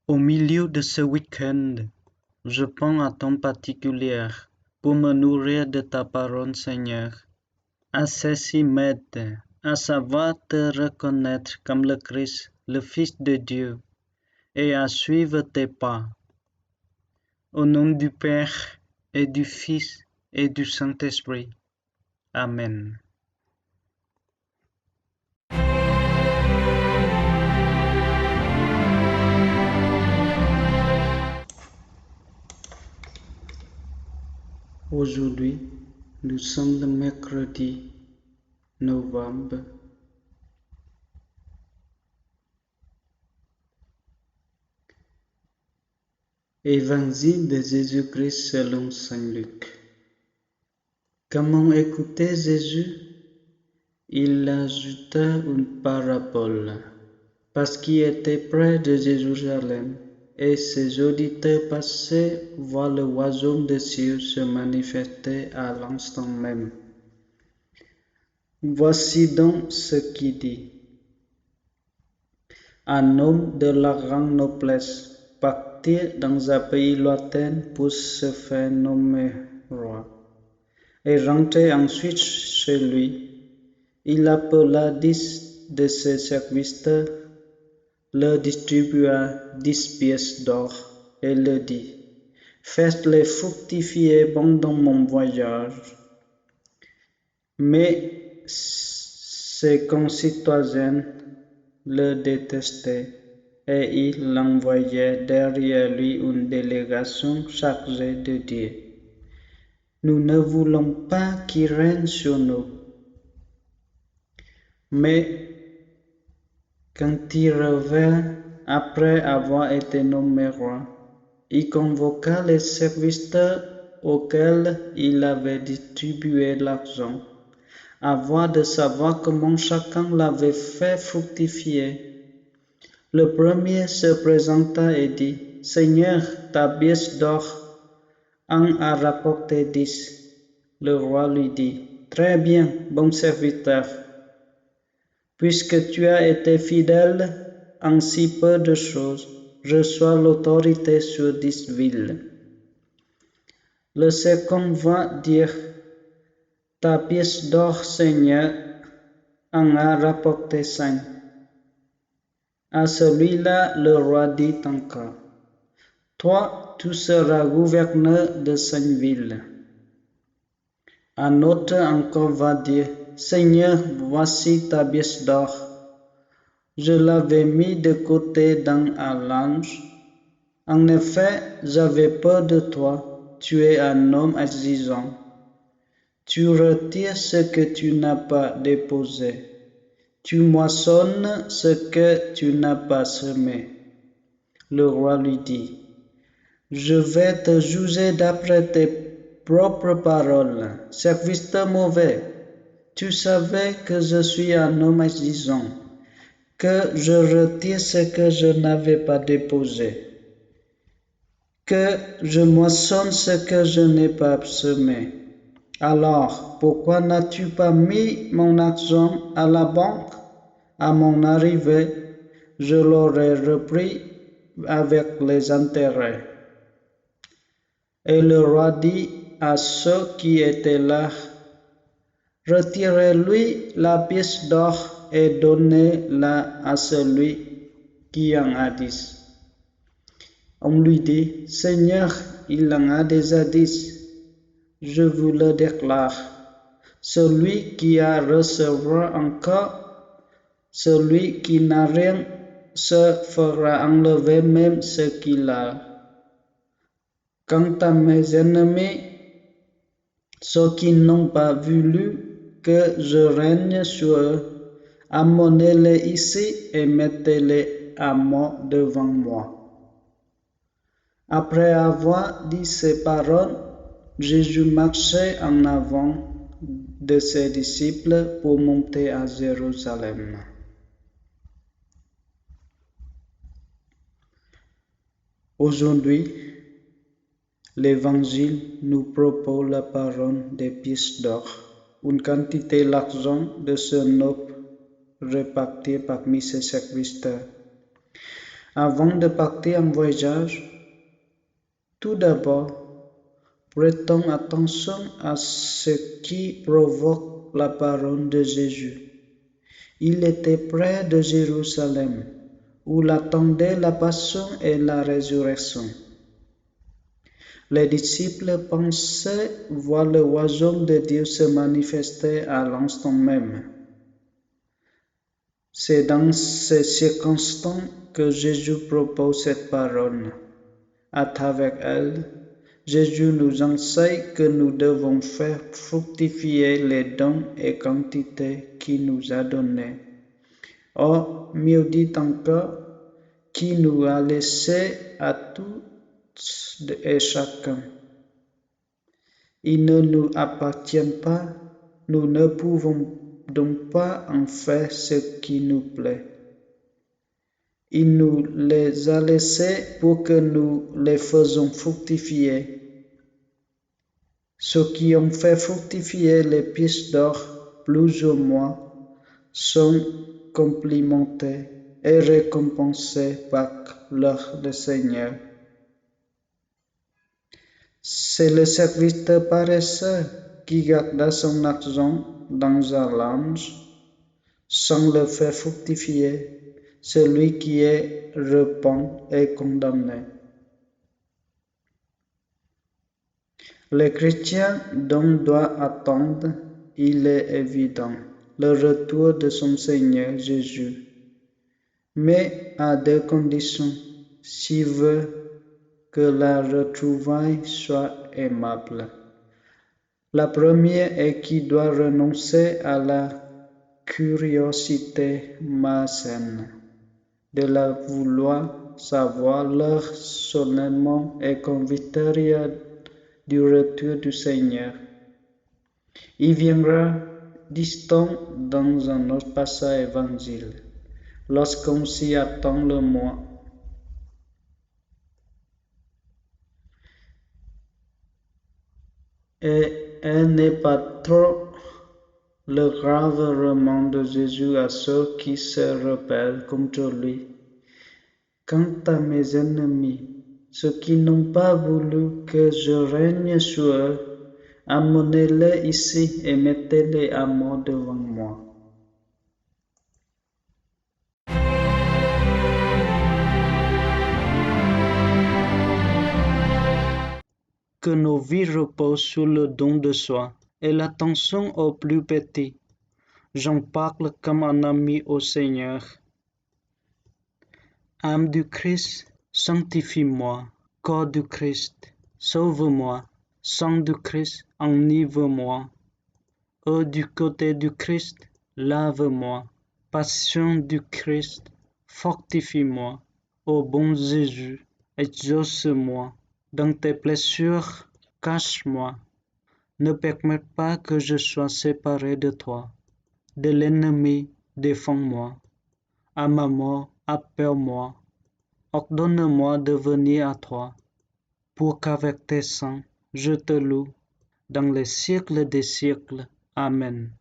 Au milieu de ce week-end, je prends un temps particulier pour me nourrir de ta parole, Seigneur. À ceci m'aide, à savoir te reconnaître comme le Christ, le Fils de Dieu, et à suivre tes pas. Au nom du Père et du Fils et du Saint-Esprit. Amen. Aujourd'hui, nous sommes le mercredi novembre. Évangile de Jésus-Christ selon Saint Luc. Comment écouter Jésus? Il ajouta une parabole, parce qu'il était près de Jérusalem, et ses auditeurs passaient voir le royaume des cieux se manifester à l'instant même. Voici donc ce qu'il dit. Un homme de la grande noblesse partit dans un pays lointain pour se faire nommer roi, et rentrait ensuite chez lui. Il appela 10 de ses serviteurs, leur distribua 10 pièces d'or et leur dit, « Faites-les fructifier pendant mon voyage. » Mais ses concitoyens le détestaient et ils envoyaient derrière lui une délégation chargée de dire, « Nous ne voulons pas qu'il règne sur nous. » Mais quand il revint après avoir été nommé roi, il convoqua les serviteurs auxquels il avait distribué l'argent, afin de savoir comment chacun l'avait fait fructifier. Le premier se présenta et dit, « Seigneur, ta pièce d'or en a rapporté 10. » Le roi lui dit, « Très bien, bon serviteur. Puisque tu as été fidèle en si peu de choses, reçois l'autorité sur 10 villes. » Le second va dire, « Ta pièce d'or, Seigneur, en a rapporté 5. » À celui-là, le roi dit encore, « Toi, tu seras gouverneur de 5 villes. » Un autre encore va dire, « Seigneur, voici ta pièce d'or. Je l'avais mis de côté dans un linge. En effet, j'avais peur de toi, tu es un homme exigeant. Tu retires ce que tu n'as pas déposé. Tu moissonnes ce que tu n'as pas semé. » Le roi lui dit, « Je vais te juger d'après tes propres paroles. Serviteur mauvais, tu savais que je suis un homme exigeant, que je retire ce que je n'avais pas déposé, que je moissonne ce que je n'ai pas semé. Alors, pourquoi n'as-tu pas mis mon argent à la banque? À mon arrivée, je l'aurais repris avec les intérêts. » Et le roi dit à ceux qui étaient là, « Retirez-lui la pièce d'or et donnez-la à celui qui en a 10. » On lui dit, « Seigneur, il en a déjà 10. » Je vous le déclare, celui qui a recevra encore, celui qui n'a rien se fera enlever même ce qu'il a. Quant à mes ennemis, ceux qui n'ont pas voulu que je règne sur eux, amenez-les ici et mettez-les à mort devant moi. » Après avoir dit ces paroles, Jésus marchait en avant de ses disciples pour monter à Jérusalem. Aujourd'hui, l'Évangile nous propose la parole des pièces d'or, une quantité d'argent de ce noble répartie parmi ses serviteurs. Avant de partir en voyage, tout d'abord, prêtons attention à ce qui provoque la parole de Jésus. Il était près de Jérusalem, où l'attendait la passion et la résurrection. Les disciples pensaient voir le royaume de Dieu se manifester à l'instant même. C'est dans ces circonstances que Jésus propose cette parole. À travers elle, Jésus nous enseigne que nous devons faire fructifier les dons et quantités qu'il nous a donnés. Or, mieux dit encore, qui nous a laissé à tous et chacun. Il ne nous appartient pas, nous ne pouvons donc pas en faire ce qui nous plaît. Il nous les a laissés pour que nous les faisions fructifier. Ceux qui ont fait fructifier les pièces d'or plus ou moins sont complimentés et récompensés par leur Seigneur. C'est le serviteur paresseux qui garda son argent dans un linge sans le faire fructifier. Celui qui est repent est condamné. Les chrétiens donc doivent attendre, il est évident, le retour de son Seigneur Jésus, mais à deux conditions, s'il veut que la retrouvaille soit aimable. La première est qu'il doit renoncer à la curiosité malsaine de la vouloir savoir l'heure solennellement et convictoria du retour du Seigneur. Il viendra, dit-on dans un autre passage évangile, lorsqu'on s'y attend le moins. Et elle n'est pas trop le grave remords de Jésus à ceux qui se rebellent contre lui. Quant à mes ennemis, ceux qui n'ont pas voulu que je règne sur eux, amenez-les ici et mettez-les à mort devant moi. Que nos vies reposent sur le don de soi et l'attention aux plus petits. J'en parle comme un ami au Seigneur. Âme du Christ, sanctifie-moi. Corps du Christ, sauve-moi. Sang du Christ, enivre-moi. Eau du côté du Christ, lave-moi. Passion du Christ, fortifie-moi. Ô bon Jésus, exauce-moi. Dans tes blessures, cache-moi. Ne permets pas que je sois séparé de toi. De l'ennemi, défends-moi. À ma mort, appelle-moi. Ordonne-moi de venir à toi, pour qu'avec tes saints, je te loue dans les siècles des siècles. Amen.